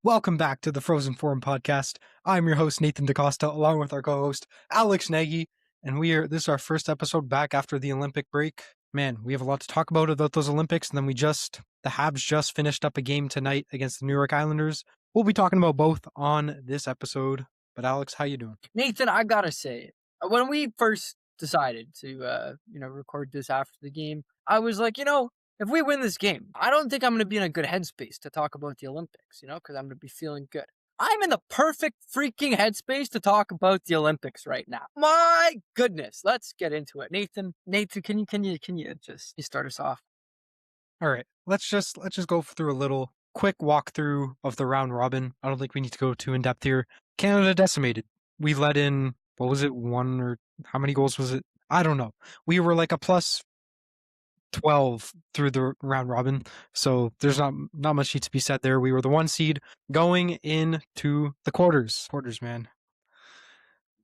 Welcome back to the Frozen Forum podcast. I'm your host, Nathan DaCosta, along with our co-host, Alex Nagy, and this is our first episode back after the Olympic break. Man, we have a lot to talk about those Olympics, and then the Habs just finished up a game tonight against the New York Islanders. We'll be talking about both on this episode. But Alex, how you doing? Nathan, I gotta say, when we first decided to, record this after the game, I was like, if we win this game, I don't think I'm going to be in a good headspace to talk about the Olympics, because I'm going to be feeling good. I'm in the perfect freaking headspace to talk about the Olympics right now. My goodness, let's get into it. Nathan, can you start us off? All right, let's just go through a little quick walkthrough of the round robin. I don't think we need to go too in depth here. Canada decimated. We let in, what was it, one or how many goals was it? I don't know. We were like a plus 12 through the round robin, so there's not much need to be said there. We were the 1 seed going into the quarters, man.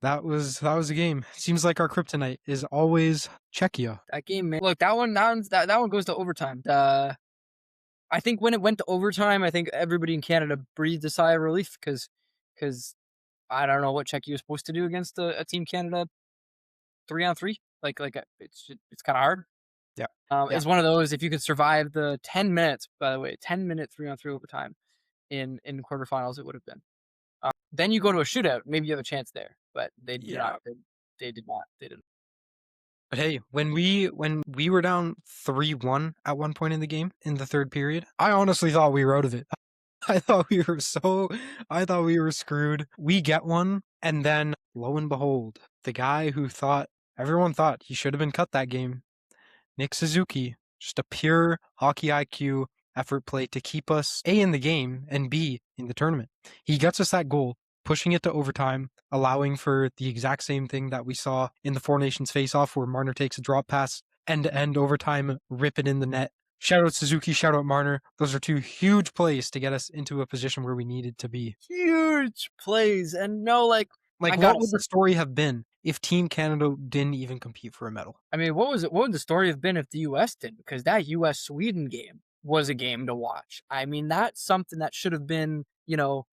That was a game. Seems like our kryptonite is always Czechia. That game, man. Look, that one goes to overtime. I think when it went to overtime, I think everybody in Canada breathed a sigh of relief because I don't know what Czechia was supposed to do against a Team Canada 3-on-3. It's kind of hard. Yeah. It's one of those, if you could survive the 10 minutes, by the way, 10-minute 3-on-3 overtime in quarterfinals, it would have been. Then you go to a shootout, maybe you have a chance there, but they did not. They did not. They didn't. But hey, when we were down 3-1 at one point in the game in the third period, I honestly thought we were out of it. I thought we were screwed. We get one, and then lo and behold, the guy who everyone thought he should have been cut that game, Nick Suzuki, just a pure hockey IQ effort play to keep us A, in the game, and B, in the tournament. He gets us that goal, pushing it to overtime, allowing for the exact same thing that we saw in the Four Nations face-off, where Marner takes a drop pass, end-to-end overtime, rip it in the net. Shout out Suzuki, shout out Marner. Those are 2 huge plays to get us into a position where we needed to be. Huge plays, and what would the story have been if Team Canada didn't even compete for a medal? I mean, what would the story have been if the U.S. did? Because that U.S.-Sweden game was a game to watch. I mean, that's something that should have been,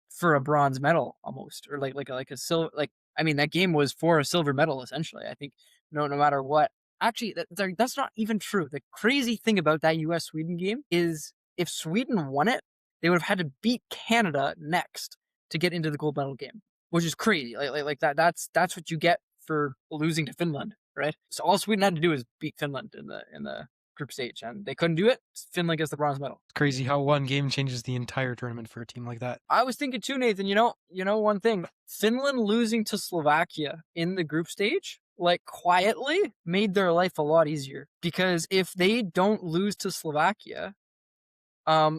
for a bronze medal almost, or like a silver. I mean, that game was for a silver medal essentially. I think no matter what. Actually, that's not even true. The crazy thing about that U.S.-Sweden game is if Sweden won it, they would have had to beat Canada next to get into the gold medal game, which is crazy. Like that. That's what you get for losing to Finland, right? So all Sweden had to do is beat Finland in the group stage, and they couldn't do it. Finland gets the bronze medal. It's crazy how one game changes the entire tournament for a team like that. I was thinking too, Nathan, one thing, Finland losing to Slovakia in the group stage, quietly made their life a lot easier, because if they don't lose to Slovakia,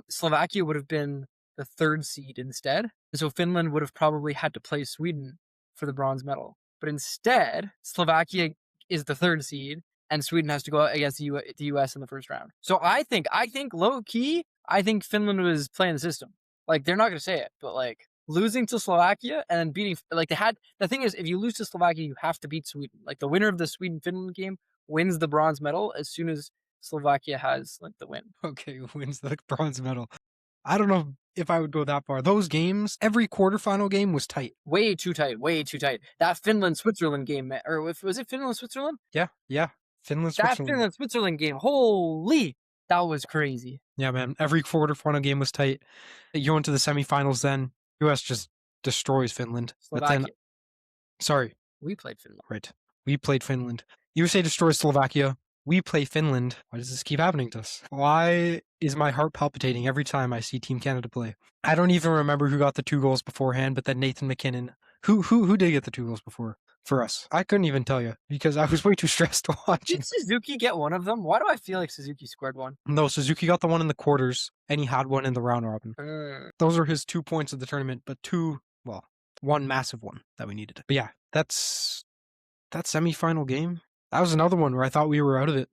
Slovakia would have been the 3rd seed instead. So Finland would have probably had to play Sweden for the bronze medal. But instead, Slovakia is the 3rd seed, and Sweden has to go against the U.S. in the first round. So I think low key, I think Finland was playing the system. They're not going to say it, but losing to Slovakia and then beating, the thing is, if you lose to Slovakia, you have to beat Sweden. The winner of the Sweden-Finland game wins the bronze medal as soon as Slovakia has the win. Okay, wins the bronze medal. I don't know if I would go that far. Those games, every quarterfinal game was tight. Way too tight. That Finland-Switzerland game, or was it Finland-Switzerland? Yeah. Finland-Switzerland. That Finland-Switzerland game, holy, that was crazy. Yeah, man. Every quarterfinal game was tight. You went to the semifinals then. U.S. just destroys Finland. Slovakia. Sorry. We played Finland. Right. We played Finland. USA destroys Slovakia. We play Finland. Why does this keep happening to us? Why is my heart palpitating every time I see Team Canada play? I don't even remember who got the 2 goals beforehand, but then Nathan McKinnon. Who did get the 2 goals before for us? I couldn't even tell you because I was way too stressed to watch. Did Suzuki get one of them? Why do I feel like Suzuki scored one? No, Suzuki got the one in the quarters, and he had one in the round robin. Those are his 2 points of the tournament, but one massive one that we needed. But yeah, that's that semifinal game. That was another one where I thought we were out of it.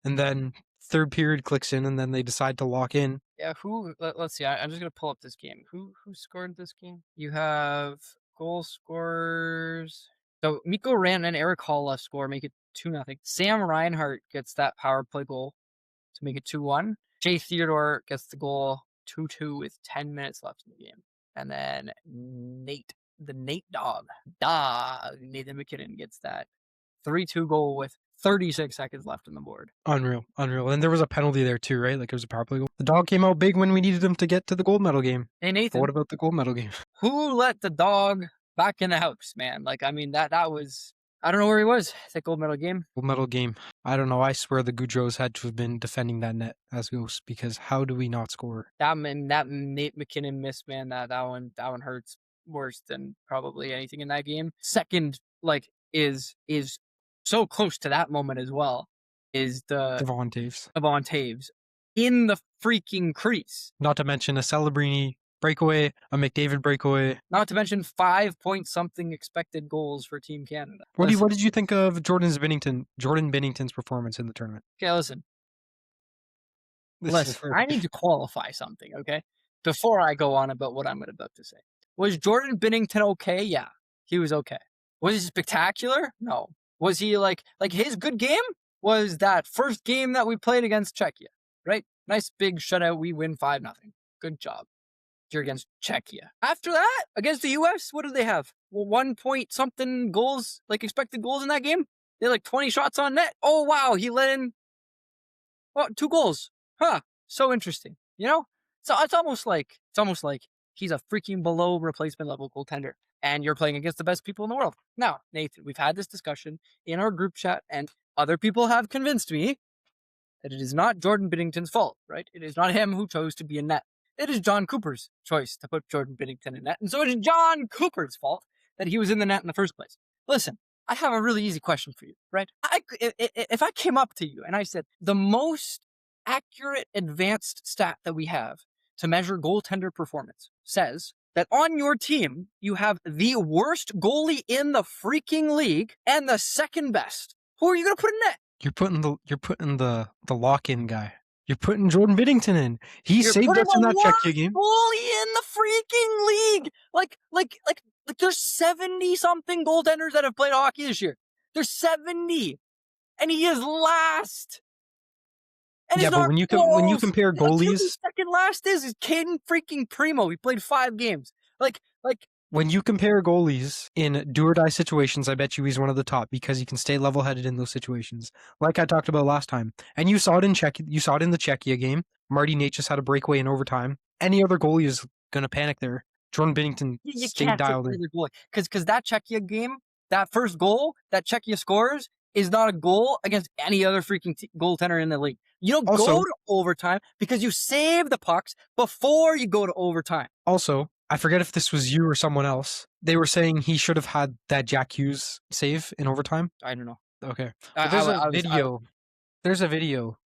And then 3rd period clicks in, and then they decide to lock in. Yeah, let's see. I'm just going to pull up this game. Who scored this game? You have goal scorers. So Mikko Rantanen and Eric Hall left score, make it 2-0. Sam Reinhart gets that power play goal to make it 2-1. Jay Theodore gets the goal 2-2 with 10 minutes left in the game. And then Nate, the Nate dog, Nathan McKinnon gets that 3-2 goal with 36 seconds left on the board. Unreal. And there was a penalty there too, right? Like it was a power play goal. The dog came out big when we needed him to get to the gold medal game. Hey But Nathan, what about the gold medal game? who let the dog back in the house, man? Like, I mean, that was, I don't know where he was. That gold medal game. Gold medal game. I don't know. I swear the Goudreaus had to have been defending that net as ghosts, because how do we not score? That Nate McKinnon miss, man. That one hurts worse than probably anything in that game. Second, like, is so close to that moment as well. Is the Devon Taves. Devon Taves in the freaking crease. Not to mention a Celebrini breakaway, a McDavid breakaway. Not to mention 5-point-something expected goals for Team Canada. What did you think of Jordan Binnington's performance in the tournament? Okay, listen. Listen, for- I need to qualify something, okay? Before I go on about what I'm about to say. Was Jordan Binnington okay? Yeah, he was okay. Was he spectacular? No. Was he like his good game was that first game that we played against Czechia, right? Nice big shutout. We win 5-0. Good job. You're against Czechia. After that, against the US, what did they have? Well, 1-point-something goals, like expected goals in that game? They had like 20 shots on net. Oh, wow. He let in 2 goals. Huh. So interesting. You know? So it's almost like he's a freaking below replacement level goaltender. And you're playing against the best people in the world. Now, Nathan, we've had this discussion in our group chat, and other people have convinced me that it is not Jordan Binnington's fault, right? It is not him who chose to be in net. It is John Cooper's choice to put Jordan Binnington in net. And so it is John Cooper's fault that he was in the net in the first place. Listen, I have a really easy question for you, right? If I came up to you and I said, the most accurate advanced stat that we have to measure goaltender performance says that on your team, you have the worst goalie in the freaking league and the second best. Who are you going to put in net? You're putting the lock-in guy. You're putting Jordan Binnington in. He saved us in that Czechia game. Goalie in the freaking league. Like there's 70 something goaltenders that have played hockey this year. There's 70, and he is last. And yeah, but when you compare goalies, second last is Caden freaking Primo. He played 5 games. Like when you compare goalies in do or die situations, I bet you he's one of the top because he can stay level headed in those situations, like I talked about last time. And you saw it in Czech. You saw it in the Czechia game. Marty Nate just had a breakaway in overtime. Any other goalie is gonna panic there. Jordan Binnington stayed dialed in. Because that Czechia game, that first goal that Czechia scores is not a goal against any other freaking goaltender in the league. You don't go to overtime because you save the pucks before you go to overtime. Also, I forget if this was you or someone else. They were saying he should have had that Jack Hughes save in overtime. I don't know. Okay. There's a video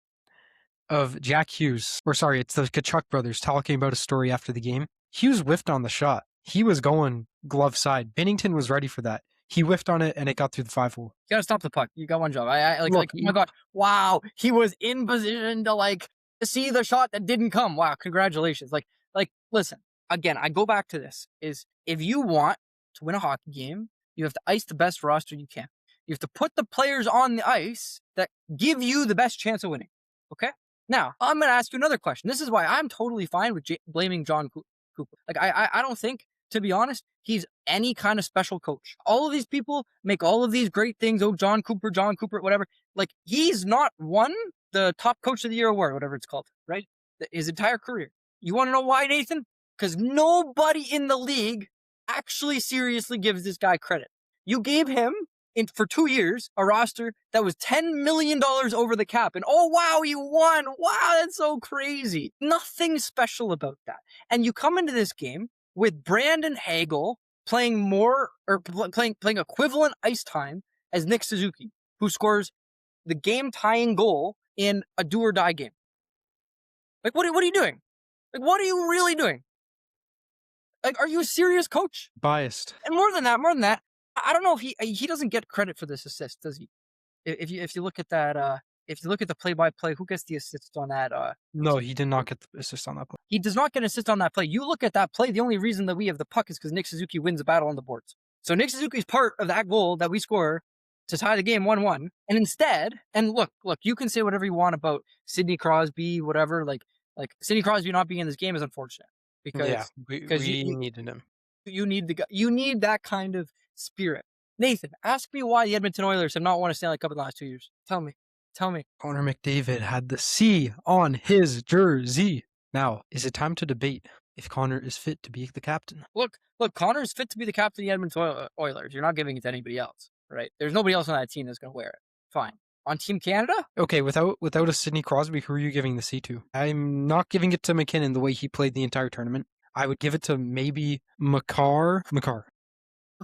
of Jack Hughes, or sorry, it's the Tkachuk brothers talking about a story after the game. Hughes whiffed on the shot. He was going glove side. Binnington was ready for that. He whiffed on it and it got through the 5-hole. You gotta stop the puck. You got one job. Oh my god. Wow. He was in position to see the shot that didn't come. Wow. Congratulations. Listen, again, I go back to this is if you want to win a hockey game, you have to ice the best roster you can. You have to put the players on the ice that give you the best chance of winning. Okay? Now, I'm going to ask you another question. This is why I'm totally fine with blaming John Cooper. I don't think, to be honest, he's any kind of special coach. All of these people make all of these great things. Oh, John Cooper, whatever. He's not won the top coach of the year award, whatever it's called, right? His entire career. You want to know why, Nathan? Because nobody in the league actually seriously gives this guy credit. You gave him, for 2 years, a roster that was $10 million over the cap. And oh, wow, he won. Wow, that's so crazy. Nothing special about that. And you come into this game with Brandon Hagel playing playing equivalent ice time as Nick Suzuki, who scores the game-tying goal in a do-or-die game. What are you doing? What are you really doing? Are you a serious coach? Biased. And more than that, I don't know if he doesn't get credit for this assist, does he? If you look at that, if you look at the play-by-play, who gets the assist on that? No, he did not get the assist on that play. He does not get an assist on that play. You look at that play, the only reason that we have the puck is because Nick Suzuki wins the battle on the boards. So Nick Suzuki's part of that goal that we score to tie the game 1-1. And instead, and look, you can say whatever you want about Sidney Crosby, whatever, Sidney Crosby not being in this game is unfortunate Yeah, because because we needed him. you need you need that kind of spirit. Nathan, ask me why the Edmonton Oilers have not won a Stanley Cup in the last 2 years. Tell me. Tell me. Connor McDavid had the C on his jersey. Now, is it time to debate if Connor is fit to be the captain? Look, Connor's fit to be the captain of the Edmonton Oilers. You're not giving it to anybody else, right? There's nobody else on that team that's going to wear it. Fine. On Team Canada? Okay, without a Sidney Crosby, who are you giving the C to? I'm not giving it to McKinnon the way he played the entire tournament. I would give it to maybe Makar.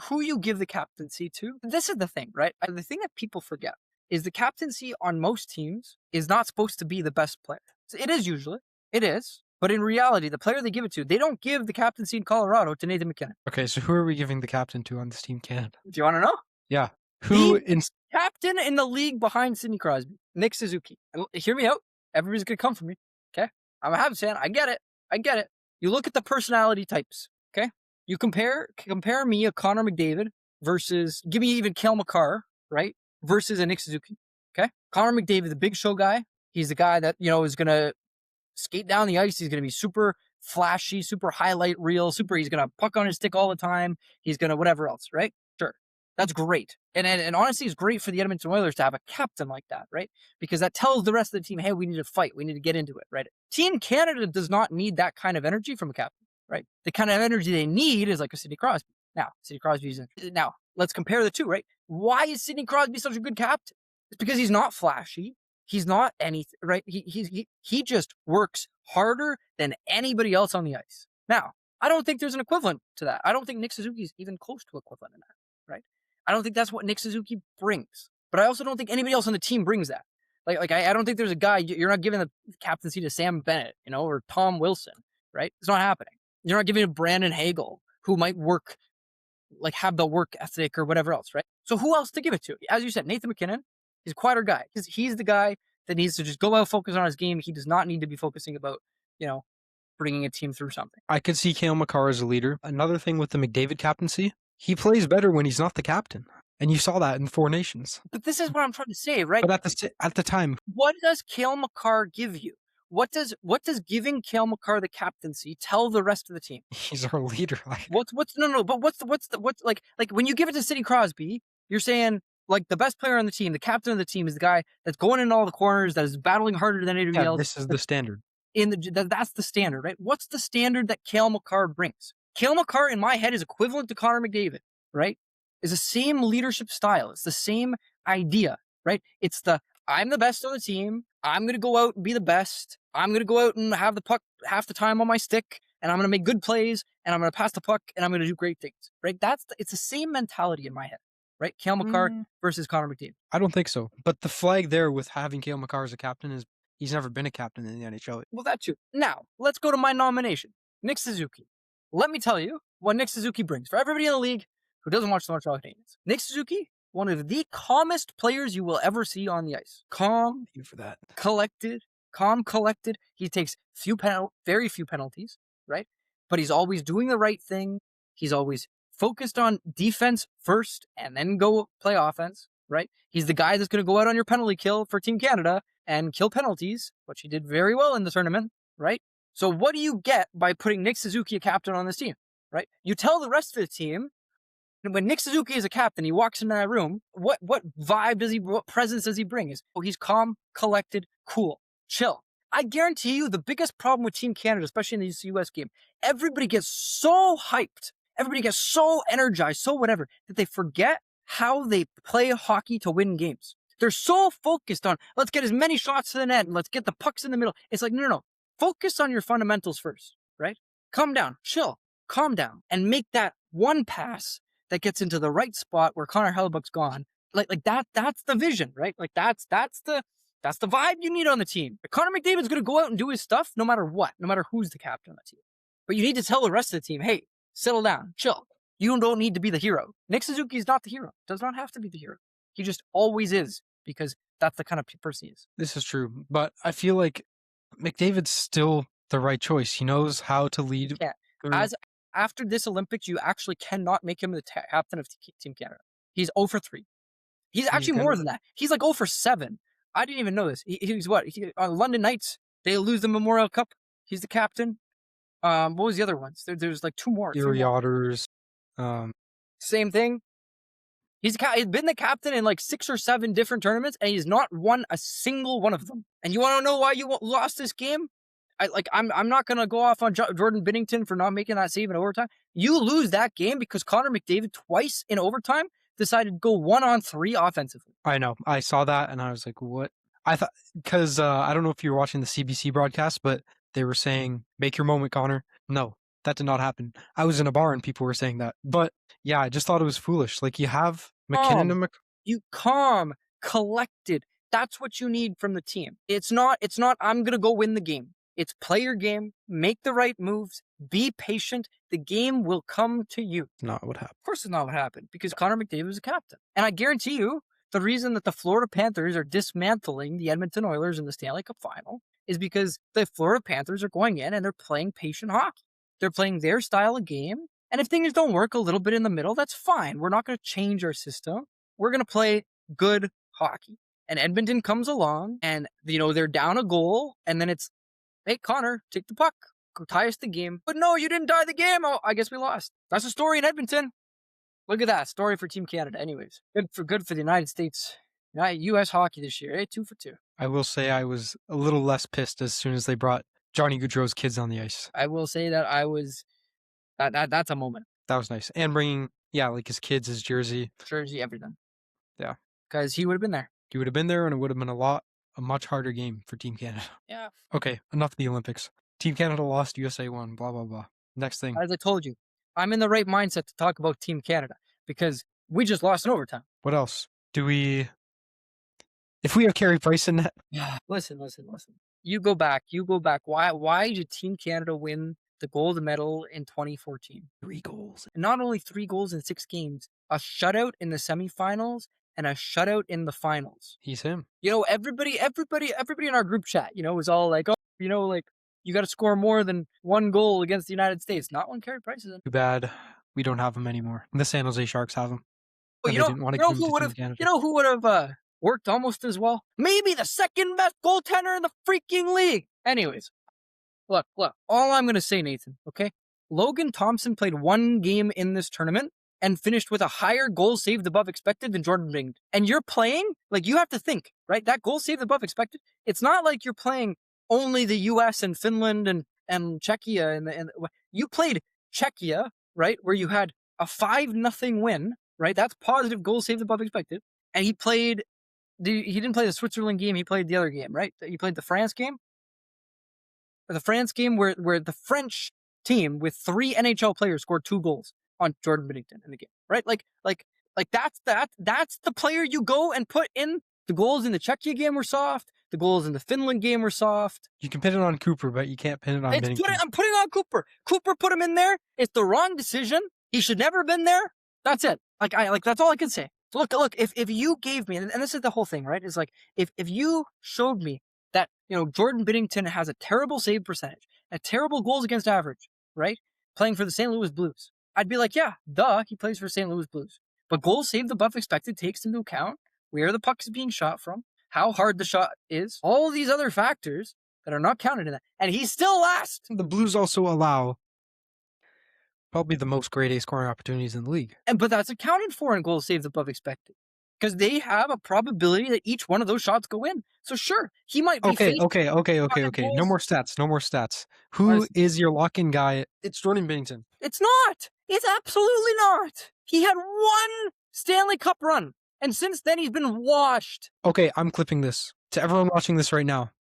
Who you give the captaincy to? This is the thing, right? The thing that people forget is the captaincy on most teams is not supposed to be the best player. So it is usually. It is. But in reality, the player they give it to, they don't give the captaincy in Colorado to Nathan McKinnon. Okay, so who are we giving the captain to on this Team Canada? Do you want to know? Yeah. Who The in captain in the league behind Sidney Crosby, Nick Suzuki. Hear me out. Everybody's going to come for me. Okay? I'm a Habs fan. I get it. I get it. You look at the personality types. Okay? You compare me, a Connor McDavid, versus, give me even Cale Makar, right? Versus a Nick Suzuki. Okay? Connor McDavid, the big show guy. He's the guy that, is going to skate down the ice. He's going to be super flashy, super highlight reel, he's going to puck on his stick all the time. He's going to whatever else, right? Sure. That's great. And honestly, it's great for the Edmonton Oilers to have a captain like that, right? Because that tells the rest of the team, hey, we need to fight. We need to get into it, right? Team Canada does not need that kind of energy from a captain, right? The kind of energy they need is like a Sidney Crosby. Now, let's compare the two, right? Why is Sidney Crosby such a good captain? It's because he's not flashy. He's not anything, right? He just works harder than anybody else on the ice. Now, I don't think there's an equivalent to that. I don't think Nick Suzuki is even close to equivalent in that, right? I don't think that's what Nick Suzuki brings. But I also don't think anybody else on the team brings that. I don't think there's a guy, you're not giving the captaincy to Sam Bennett, or Tom Wilson, right? It's not happening. You're not giving it to Brandon Hagel, who might work, have the work ethic or whatever else, right? So who else to give it to? As you said, Nathan McKinnon. He's a quieter guy because he's the guy that needs to just go out, focus on his game. He does not need to be focusing about, bringing a team through something. I could see Cale Makar as a leader. Another thing with the McDavid captaincy, he plays better when he's not the captain. And you saw that in the Four Nations. But this is what I'm trying to say, right? But at the time, what does Cale Makar give you? What does giving Cale Makar the captaincy tell the rest of the team? He's our leader. What's when you give it to Sidney Crosby, you're saying the best player on the team, the captain of the team, is the guy that's going in all the corners, that is battling harder than anybody else. This is the standard. That's the standard, right? What's the standard that Cale Makar brings? Cale Makar, in my head, is equivalent to Connor McDavid, right? Is the same leadership style. It's the same idea, right? It's I'm the best on the team. I'm going to go out and be the best. I'm going to go out and have the puck half the time on my stick, and I'm going to make good plays, and I'm going to pass the puck, and I'm going to do great things, right? It's the same mentality in my head, right? Cale Makar versus Connor McDavid. I don't think so. But the flag there with having Cale Makar as a captain is he's never been a captain in the NHL. Well, that too. Now, let's go to my nomination, Nick Suzuki. Let me tell you what Nick Suzuki brings for everybody in the league who doesn't watch the Montreal Canadiens. Nick Suzuki, one of the calmest players you will ever see on the ice. Calm, Thank you for that. collected. He takes very few penalties, right? But he's always doing the right thing. He's always focused on defense first and then go play offense, right? He's the guy that's going to go out on your penalty kill for Team Canada and kill penalties, which he did very well in the tournament, right? So what do you get by putting Nick Suzuki a captain on this team, right? You tell the rest of the team, when Nick Suzuki is a captain, he walks into that room, what vibe what presence does he bring? He's calm, collected, cool, chill. I guarantee you the biggest problem with Team Canada, especially in the US game, everybody gets so hyped, everybody gets so energized, so whatever, that they forget how they play hockey to win games. They're so focused on, let's get as many shots to the net and let's get the pucks in the middle. It's like, no. Focus on your fundamentals first, right? Calm down, chill, calm down, and make that one pass that gets into the right spot where Connor Hellebuck's gone. That's the vision, right? That's the vibe you need on the team. Connor McDavid's going to go out and do his stuff no matter what, no matter who's the captain on the team. But you need to tell the rest of the team, hey, settle down, chill. You don't need to be the hero. Nick Suzuki is not the hero. Does not have to be the hero. He just always is, because that's the kind of person he is. This is true, but I feel like McDavid's still the right choice. He knows how to lead. Yeah. After this Olympics, you actually cannot make him the captain of Team Canada. He's 0 for 3. He's actually more than that. He's 0 for 7. I didn't even know this. He's what? On London Knights, they lose the Memorial Cup. He's the captain. What was the other ones? There's like two more, three Erie more. Otters. Same thing. He's been the captain in like 6 or 7 different tournaments, and he's not won a single one of them. And you want to know why you lost this game? I'm not gonna go off on Jordan Binnington for not making that save in overtime. You lose that game because Connor McDavid twice in overtime decided to go 1-on-3 offensively. I know. I saw that and I was like, what? I thought, because I don't know if you were watching the CBC broadcast, but they were saying, make your moment, Connor. No, that did not happen. I was in a bar and people were saying that. But yeah, I just thought it was foolish. Like, you have McKinnon and You calm, collected. That's what you need from the team. It's not I'm gonna go win the game. It's play your game, make the right moves, be patient. The game will come to you. Not what happened. Of course, it's not what happened because Connor McDavid was a captain. And I guarantee you, the reason that the Florida Panthers are dismantling the Edmonton Oilers in the Stanley Cup final is because the Florida Panthers are going in and they're playing patient hockey. They're playing their style of game. And if things don't work a little bit in the middle, that's fine. We're not going to change our system. We're going to play good hockey. And Edmonton comes along and, they're down a goal. And then it's, hey, Connor, take the puck. Go tie us the game. But no, you didn't tie the game. Oh, I guess we lost. That's a story in Edmonton. Look at that. Story for Team Canada. Anyways, good for the United States. U.S. hockey this year. 2 for 2. I will say I was a little less pissed as soon as they brought Johnny Gaudreau's kids on the ice. I will say that I was, that's a moment. That was nice. And bringing, like his kids, his jersey. Everything. Yeah. Because he would have been there. He would have been there and it would have been a much harder game for Team Canada. Yeah. Okay, enough of the Olympics. Team Canada lost, USA won, blah, blah, blah. Next thing. As I told you, I'm in the right mindset to talk about Team Canada because we just lost in overtime. What else? If we have Carey Price in net? Listen. You go back. Why did Team Canada win the gold medal in 2014? 3 goals. And not only 3 goals in 6 games, a shutout in the semifinals and a shutout in the finals. He's him. Everybody in our group chat, was all like, oh, you got to score more than 1 goal against the United States. Not when Carey Price is in. Too bad we don't have him anymore. The San Jose Sharks have him. Well, who would have worked almost as well? Maybe the second best goaltender in the freaking league. Anyways, look. All I'm going to say, Nathan, okay? Logan Thompson played 1 game in this tournament and finished with a higher goal saved above expected than Jordan Binnington. And you're playing, you have to think, right? That goal saved above expected, it's not like you're playing only the U.S. and Finland and Czechia. And you played Czechia, right, where you had a 5-0 win, right? That's positive goal saved above expected. And he didn't play the Switzerland game, he played the other game, right? He played the France game. Or the France game where the French team with 3 NHL players scored 2 goals on Jordan Binnington in the game, right? That's the player you go and put in. The goals in the Czechia game were soft. The goals in the Finland game were soft. You can pin it on Cooper, but you can't pin it on Binnington. I'm putting on Cooper. Cooper put him in there. It's the wrong decision. He should never have been there. That's it. That's all I can say. So look, if you gave me, and this is the whole thing, right? Is if you showed me that, Jordan Binnington has a terrible save percentage, a terrible goals against average, right? Playing for the St. Louis Blues, I'd be like, yeah, duh, he plays for St. Louis Blues. But goals saved above expected takes into account where the puck is being shot from, how hard the shot is, all these other factors that are not counted in that. And he's still last. The Blues also allow probably the most grade A scoring opportunities in the league. But that's accounted for in goals saved above expected. Because they have a probability that each one of those shots go in. So sure, he might be Okay. No more stats. Who is your lock-in guy? It's Jordan Binnington. It's not. It's absolutely not. He had 1 Stanley Cup run. And since then, he's been washed. Okay, I'm clipping this. To everyone watching this right now,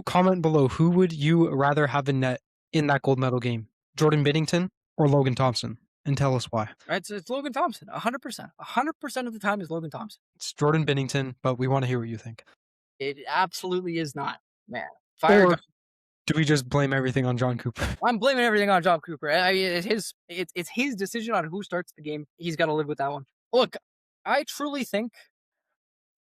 comment below, who would you rather have in net in that gold medal game? Jordan Binnington or Logan Thompson? And tell us why. It's Logan Thompson, 100%. 100% of the time is Logan Thompson. It's Jordan Binnington, but we want to hear what you think. It absolutely is not, man. Or do we just blame everything on John Cooper? I'm blaming everything on John Cooper. I mean, it's his decision on who starts the game. He's got to live with that one. Look, I truly think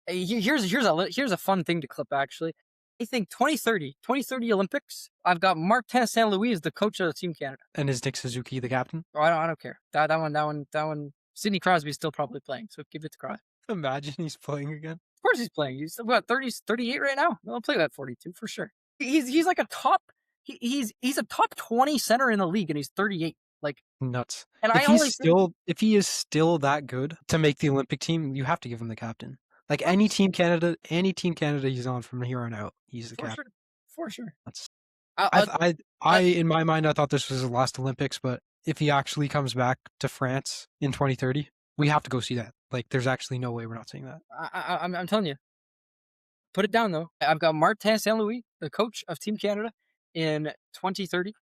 here's a fun thing to clip. Actually, I think 2030 Olympics. I've got Martin St. Louis as the coach of Team Canada, and is Nick Suzuki the captain? Oh, I don't care. That one. Sidney Crosby's still probably playing, so give it to Crosby. Imagine he's playing again. Of course he's playing. He's about 38 right now. He'll play that 42 for sure. He's like a top he's a top 20 center in the league, and he's 38. Like, nuts. and I If he's always think if he is still that good to make the Olympic team, you have to give him the captain. Like any team Canada he's on from here on out, he's the for captain. sure, for sure. That's I, I, in my mind I thought this was his last Olympics, but if he actually comes back to France in 2030, we have to go see that. Like, there's actually no way we're not seeing that. I'm telling you, put it down though. I've got Martin St. Louis, the coach of Team Canada, in 2030.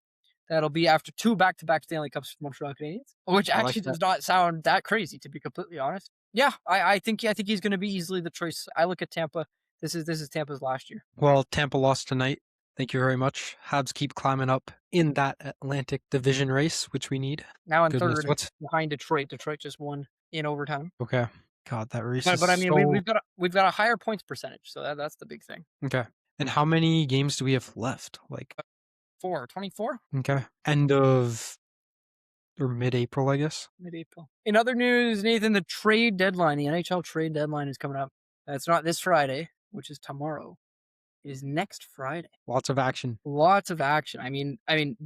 That'll be after 2 back-to-back Stanley Cups for Montreal Canadiens, which I like actually that. does not sound that crazy, to be completely honest. Yeah, I think he's going to be easily the choice. I look at Tampa. This is Tampa's last year. Well, Tampa lost tonight. Thank you very much. Habs keep climbing up in that Atlantic Division race, which we need. Now in Goodness, third behind Detroit. Detroit just won in overtime. okay? God, that race is But I mean, so we've got a higher points percentage, so that's the big thing. okay. And how many games do we have left? Like 24? okay, end of or mid-April, I guess. Mid-April. In other news, Nathan, the trade deadline, the NHL trade deadline is coming up. It's not this Friday, which is tomorrow. It is next Friday. Lots of action. Lots of action. I mean,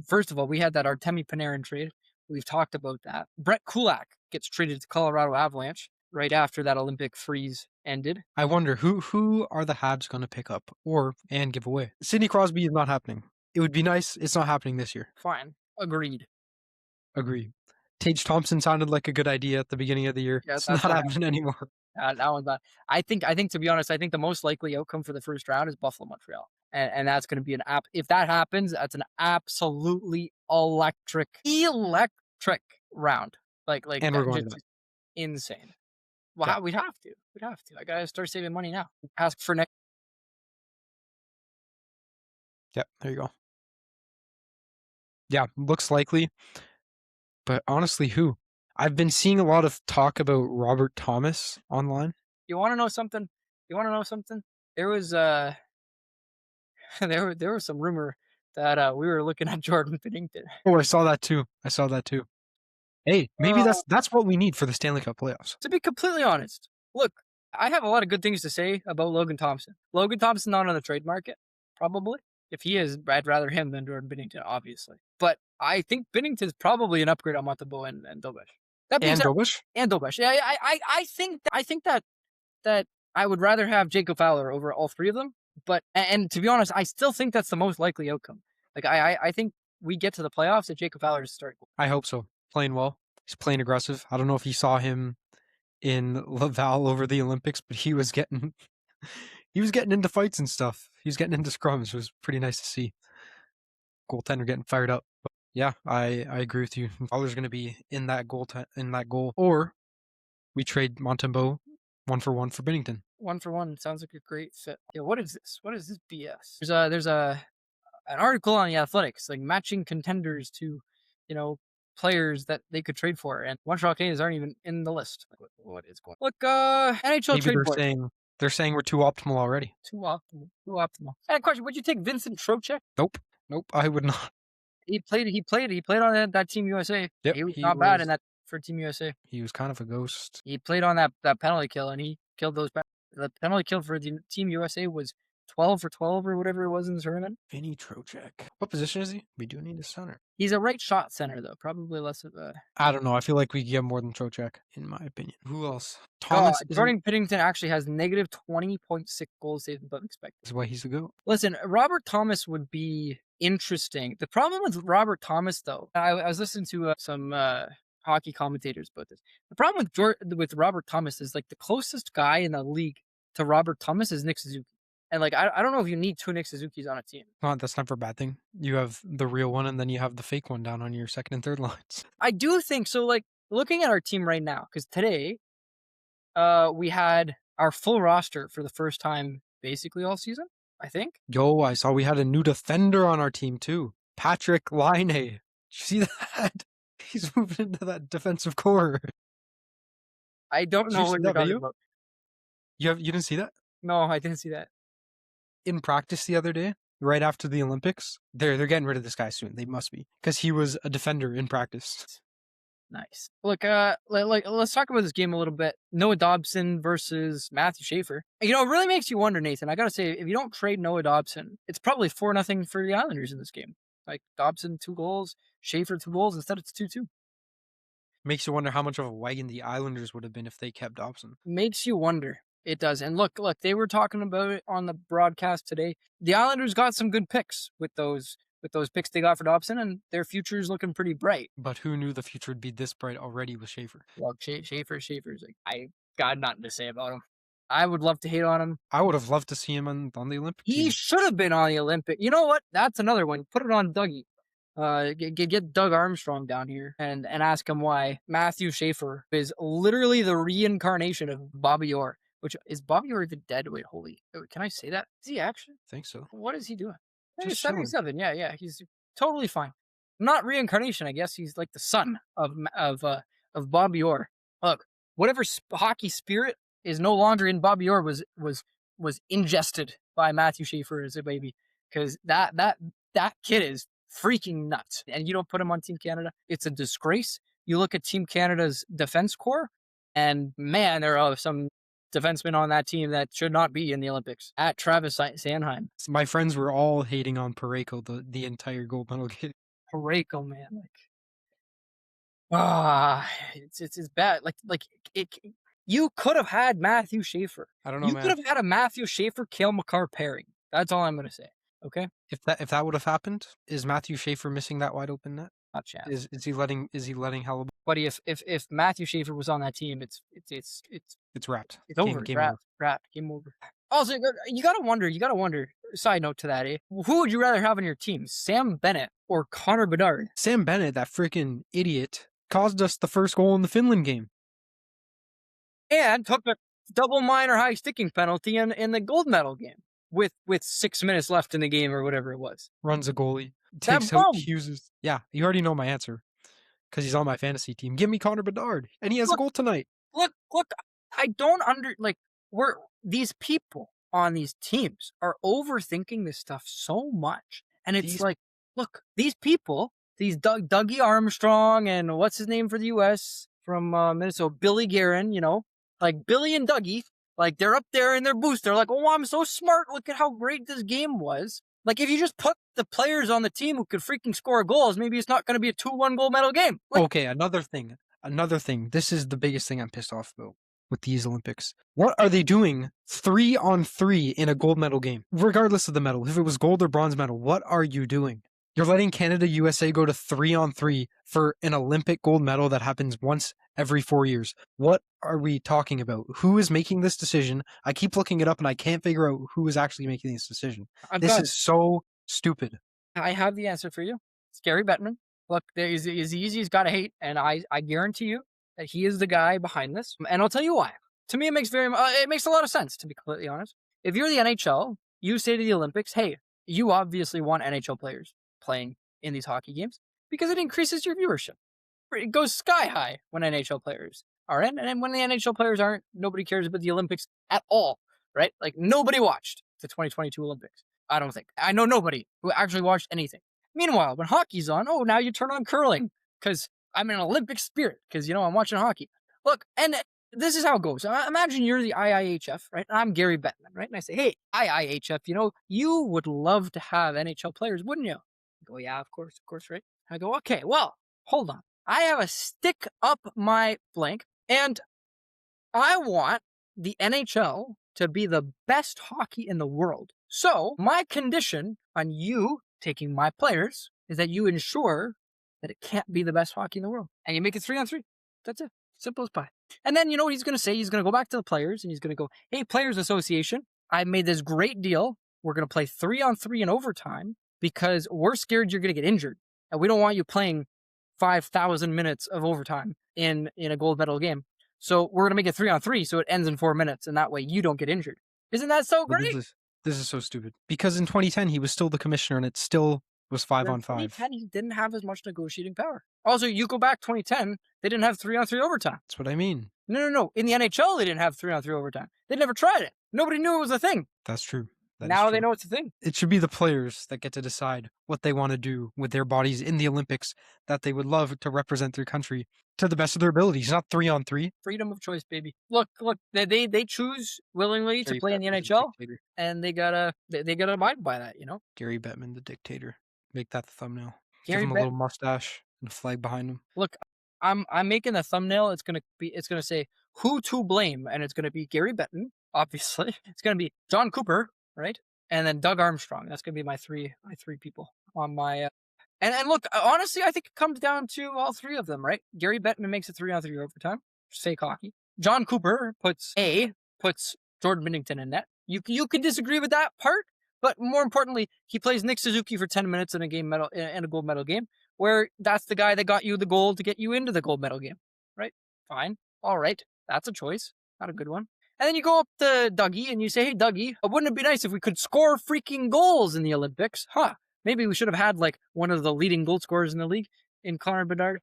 first of all, we had that Artemi Panarin trade. We've talked about that. Brett Kulak gets traded to Colorado Avalanche right after that Olympic freeze ended. I wonder who are the Habs going to pick up and give away? Sidney Crosby is not happening. It would be nice. It's not happening this year. Fine. Agreed. Agree. Tage Thompson sounded like a good idea at the beginning of the year. Yeah, it's not happening anymore. That one's not. I think to be honest, I think the most likely outcome for the first round is Buffalo Montreal, and that's going to be an app. If that happens, that's an absolutely electric round. Like and we're going to just insane. Well, yeah. We'd have to. I gotta start saving money now. Ask for next. Yep, there you go. Yeah, looks likely. But honestly, who? I've been seeing a lot of talk about Robert Thomas online. You want to know something? There was there was some rumor that we were looking at Jordan Binnington. Oh, I saw that too. Hey, maybe that's what we need for the Stanley Cup playoffs. To be completely honest, look, I have a lot of good things to say about Logan Thompson. Logan Thompson not on the trade market, probably. If he is, I'd rather him than Jordan Binnington, obviously. But I think Binnington's probably an upgrade on Montembeault and Dobish. Dobish? And Dobish. Yeah, I think that I would rather have Jacob Fowler over all three of them. But and to be honest, I still think that's the most likely outcome. Like I think we get to the playoffs and Jacob Fowler is starting. I hope so. Playing well. He's playing aggressive. I don't know if you saw him in Laval over the Olympics, but he was getting into fights and stuff. He was getting into scrums. It was pretty nice to see. Goaltender getting fired up. But yeah, I agree with you. Fowler's going to be in that goal, or we trade Montembeault 1-for-1 for Binnington. 1-for-1 sounds like a great fit. Yeah, what is this? What is this BS? There's an article on the Athletics, like matching contenders to, players that they could trade for, and Montreal Canadiens aren't even in the list. Like, what is going on? Look, NHL Maybe trade they're saying we're too optimal already. Too optimal. And question, would you take Vincent Trocheck? Nope, I would not. He played on that Team USA. Yep, he was not bad in that for Team USA. He was kind of a ghost. He played on that penalty kill, and he killed those. The penalty kill for the Team USA was 12 for 12 or whatever it was in the tournament. Vinny Trocheck. What position is he? We do need a center. He's a right shot center, though. Probably less of a... I don't know. I feel like we get more than Trocheck, in my opinion. Who else? Thomas. Jordan Binnington actually has negative 20.6 goals saved above expected. That's why he's a goat. Listen, Robert Thomas would be interesting. The problem with Robert Thomas, though, I was listening to some hockey commentators about this. The problem with Robert Thomas is, like, the closest guy in the league to Robert Thomas is Nick Suzuki. And, like, I don't know if you need two Nick Suzukis on a team. No, that's never a bad thing. You have the real one, and then you have the fake one down on your second and third lines. I do think so. Like, looking at our team right now, because today we had our full roster for the first time basically all season, I think. Yo, I saw we had a new defender on our team, too. Patrick Laine. Did you see that? He's moving into that defensive core. I don't know what you're talking about. You didn't see that? No, I didn't see that. In practice the other day, right after the Olympics, they're getting rid of this guy soon. They must be, because he was a defender in practice. Nice. Look, let's talk about this game a little bit. Noah Dobson versus Matthew Schaefer. It really makes you wonder, Nathan. I gotta say, if you don't trade Noah Dobson, it's probably 4-0 for the Islanders in this game. Like Dobson 2 goals, Schaefer 2 goals. Instead, it's 2-2. Makes you wonder how much of a wagon the Islanders would have been if they kept Dobson. Makes you wonder. It does. And look, they were talking about it on the broadcast today. The Islanders got some good picks with those picks they got for Dobson, and their future is looking pretty bright. But who knew the future would be this bright already with Schaefer? Well, Schaefer's like, I got nothing to say about him. I would love to hate on him. I would have loved to see him on the Olympic He team. should have been on the Olympic. You know what? That's another one. Put it on Dougie. Get Doug Armstrong down here and ask him why Matthew Schaefer is literally the reincarnation of Bobby Orr. Which is Bobby Orr even dead? Wait, can I say that? Is he actually? I think so. What is he doing? Just He's chilling. 77. Yeah, he's totally fine. Not reincarnation, I guess. He's like the son of Bobby Orr. Look, whatever hockey spirit is no longer in Bobby Orr was ingested by Matthew Schaefer as a baby, because that kid is freaking nuts. And you don't put him on Team Canada, it's a disgrace. You look at Team Canada's defense core, and man, there are some defensemen on that team that should not be in the Olympics. At Travis Sanheim. My friends were all hating on Parayko the entire gold medal game. Parayko, man, it's bad. You could have had Matthew Schaefer. I don't know, You man. could have had a Matthew Schaefer, Cale Makar pairing. That's all I'm gonna say. Okay, If that would have happened, is Matthew Schaefer missing that wide open net? not chance. Is he letting Hellebuyck? Buddy, if Matthew Schaefer was on that team, it's wrapped. It's over. Game Wrapped. Game over. Also, you gotta wonder. Side note to that, who would you rather have on your team, Sam Bennett or Connor Bedard? Sam Bennett, that freaking idiot, caused us the first goal in the Finland game. And took a double minor high sticking penalty in the gold medal game with 6 minutes left in the game or whatever it was. Runs a goalie. That Takes out bum. Hughes. Yeah, you already know my answer. Because he's on my fantasy team. Give me Connor Bedard. And he has a goal tonight. Look, I don't these people on these teams are overthinking this stuff so much. And it's look, these people, these Dougie Armstrong and what's his name for the US from Minnesota, Billy Guerin, like Billy and Dougie, like they're up there in their booth. They're like, oh, I'm so smart. Look at how great this game was. Like, if you just put the players on the team who could freaking score goals, maybe it's not going to be a 2-1 gold medal game. Okay, another thing. This is the biggest thing I'm pissed off about with these Olympics. What are they doing 3-on-3 in a gold medal game? Regardless of the medal, if it was gold or bronze medal, what are you doing? You're letting Canada, USA go to 3-on-3 for an Olympic gold medal that happens once every 4 years. What are we talking about? Who is making this decision? I keep looking it up and I can't figure out who is actually making this decision. This is so stupid. I have the answer for you. It's Gary Bettman. Look, he's easy. He's got to hate, and I guarantee you that he is the guy behind this. And I'll tell you why. To me, it makes a lot of sense, to be completely honest. If you're the NHL, you say to the Olympics, hey, you obviously want NHL players playing in these hockey games because it increases your viewership. It goes sky high when NHL players are in, and then when the NHL players aren't, nobody cares about the Olympics at all, right? Like, nobody watched the 2022 Olympics. I don't think. I know nobody who actually watched anything. Meanwhile, when hockey's on, now you turn on curling because I'm in an Olympic spirit because, I'm watching hockey. Look, and this is how it goes. Imagine you're the IIHF, right? And I'm Gary Bettman, right? And I say, hey, IIHF, you would love to have NHL players, wouldn't you? I go, yeah, of course, right? I go, okay, well, hold on. I have a stick up my blank, and I want the NHL to be the best hockey in the world. So my condition on you taking my players is that you ensure that it can't be the best hockey in the world. And you make it 3-on-3. That's it. Simple as pie. And then you know what he's going to say? He's going to go back to the players and he's going to go, hey, Players Association, I made this great deal. We're going to play 3-on-3 in overtime because we're scared you're going to get injured. And we don't want you playing 5,000 minutes of overtime in a gold medal game. So we're going to make it 3-on-3 so it ends in 4 minutes. And that way you don't get injured. Isn't that so great? This is so stupid. Because in 2010, he was still the commissioner and it still was 5-on-5. In 2010, he didn't have as much negotiating power. Also, you go back 2010, they didn't have 3-on-3 overtime. That's what I mean. No. In the NHL, they didn't have 3-on-3 overtime. They never tried it. Nobody knew it was a thing. That's true. Now they know it's a thing. It should be the players that get to decide what they want to do with their bodies in the Olympics that they would love to represent their country to the best of their abilities, not 3-on-3. Freedom of choice, baby. Look, they choose willingly to play in the NHL, and they gotta abide by that, Gary Bettman, the dictator. Make that the thumbnail. Give Gary him a little Bettman. mustache and a flag behind him. Look, I'm making the thumbnail. It's gonna say who to blame, and it's gonna be Gary Bettman, obviously. It's gonna be John Cooper, right? And then Doug Armstrong. That's gonna be my three people on my. And look, honestly, I think it comes down to all three of them, right? Gary Bettman makes it 3-on-3 overtime. Fake hockey. John Cooper puts Jordan Binnington in net. You can disagree with that part, but more importantly, he plays Nick Suzuki for 10 minutes in a gold medal game, where that's the guy that got you the goal to get you into the gold medal game, right? Fine, all right, that's a choice, not a good one. And then you go up to Dougie and you say, "Hey, Dougie, wouldn't it be nice if we could score freaking goals in the Olympics? Huh? Maybe we should have had like one of the leading goal scorers in the league in Connor Bedard."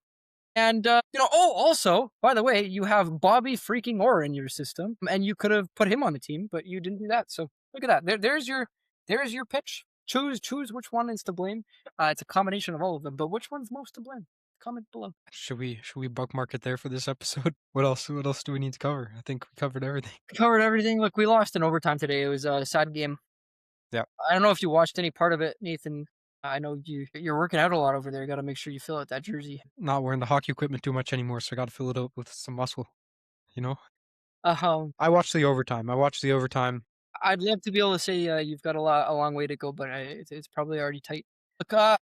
And, also, by the way, you have Bobby freaking Orr in your system, and you could have put him on the team, but you didn't do that. So look at that. There's your pitch. Choose which one is to blame. It's a combination of all of them, but which one's most to blame? Comment below. Should we bookmark it there for this episode? What else do we need to cover? I think we covered everything. Covered everything. Look, we lost in overtime today. It was a sad game. Yeah. I don't know if you watched any part of it, Nathan. I know you're working out a lot over there. You got to make sure you fill out that jersey. Not wearing the hockey equipment too much anymore, so I got to fill it up with some muscle. You know. I watched the overtime. I'd love to be able to say you've got a long way to go, but it's probably already tight. Look,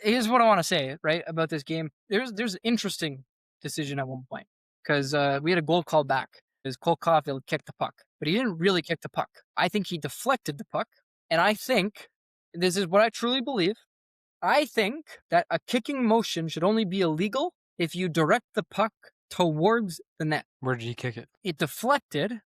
here's what I want to say, right, about this game. There's an interesting decision at one point because we had a goal called back. Because Cole Caulfield kicked the puck, but he didn't really kick the puck. I think he deflected the puck, and I think this is what I truly believe. I think that a kicking motion should only be illegal if you direct the puck towards the net. Where did he kick it? It deflected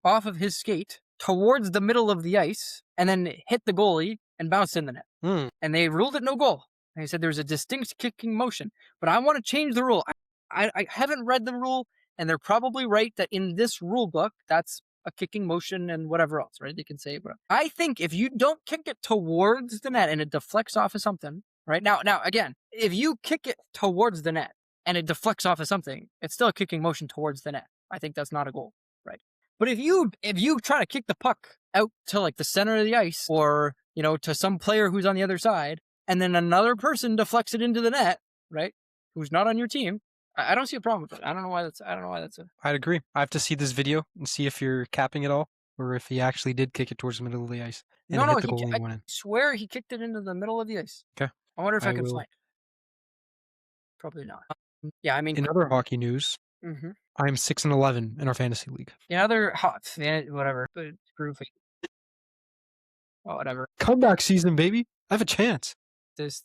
off of his skate towards the middle of the ice and then hit the goalie and bounced in the net. And they ruled it no goal. They said there's a distinct kicking motion. But I want to change the rule. I haven't read the rule, and they're probably right that in this rule book, that's a kicking motion and whatever else, right? They can say it. I think if you don't kick it towards the net and it deflects off of something, right? Now, again, if you kick it towards the net and it deflects off of something, it's still a kicking motion towards the net. I think that's not a goal, right? But if you try to kick the puck out to like the center of the ice or, to some player who's on the other side, and then another person deflects it into the net, right? Who's not on your team, I don't see a problem with it. I don't know why that's a... I'd agree. I have to see this video and see if you're capping it all or if he actually did kick it towards the middle of the ice. And No, hit the goal and went in. I swear he kicked it into the middle of the ice. Okay. I wonder if I can find it. Probably not. Yeah, I mean... In other hockey news, I'm 6-11 in our fantasy league. In other whatever, but screw it. Well, whatever. Comeback season, baby. I have a chance. This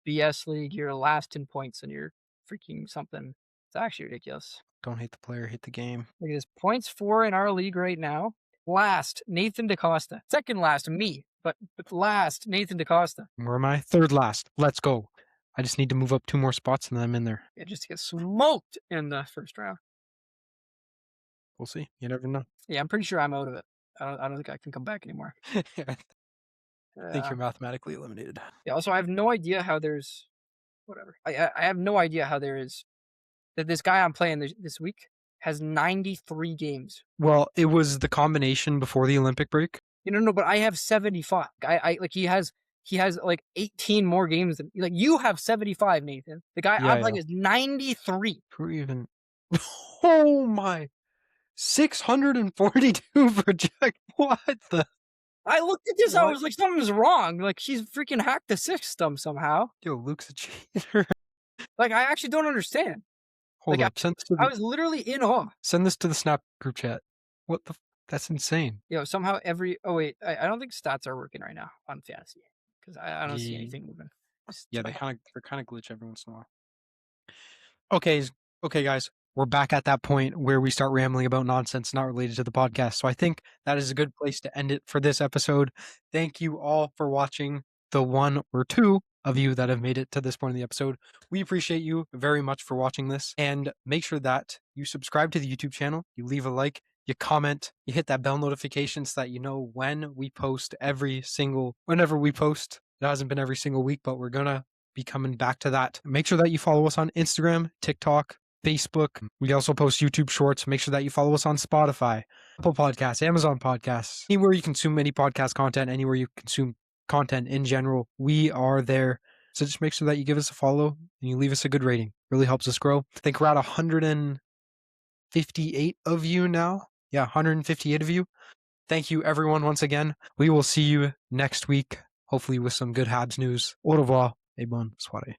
BS league, you're last in points and you're freaking something. It's actually ridiculous. Don't hate the player, hate the game. Look at this. Points for in our league right now. Last, Nathan DaCosta. Second last, me. But last, Nathan DaCosta. Where am I? Third last. Let's go. I just need to move up 2 more spots and then I'm in there. Yeah, just to get smoked in the first round. We'll see. You never know. Yeah, I'm pretty sure I'm out of it. I don't think I can come back anymore. I think you're mathematically eliminated. Yeah, also, I have no idea how there's... Whatever. I have no idea how there is... That this guy I'm playing this week has 93 games. Well, it was the combination before the Olympic break. No, but I have 75. I like he has like 18 more games than like you have 75, Nathan. The guy I'm playing is 93. Who even? Oh my! 642 project. What the? I looked at this. What? I was like, something's wrong. Like she's freaking hacked the system somehow. Yo, Luke's a cheater. Like I actually don't understand. Hold up. I was literally in awe. Send this to the Snap group chat. What the? That's insane. Somehow oh wait, I don't think stats are working right now on fantasy because I don't see anything moving. Yeah, they're kind of glitch every once in a while. Okay, guys. We're back at that point where we start rambling about nonsense not related to the podcast. So I think that is a good place to end it for this episode. Thank you all for watching, the 1 or 2 of you that have made it to this point in the episode. We appreciate you very much for watching this, and make sure that you subscribe to the YouTube channel, you leave a like, you comment, you hit that bell notification so that you know when we post whenever we post. It hasn't been every single week, but we're gonna be coming back to that. Make sure that you follow us on Instagram, TikTok, Facebook. We also post YouTube shorts. Make sure that you follow us on Spotify, Apple Podcasts, Amazon Podcasts, anywhere you consume any podcast content, anywhere you consume content in general, we are there. So just make sure that you give us a follow and you leave us a good rating. Really helps us grow. I think we're at 158 of you now. Yeah, 158 of you. Thank you, everyone, once again. We will see you next week, hopefully with some good Habs news. Au revoir et bonne soirée.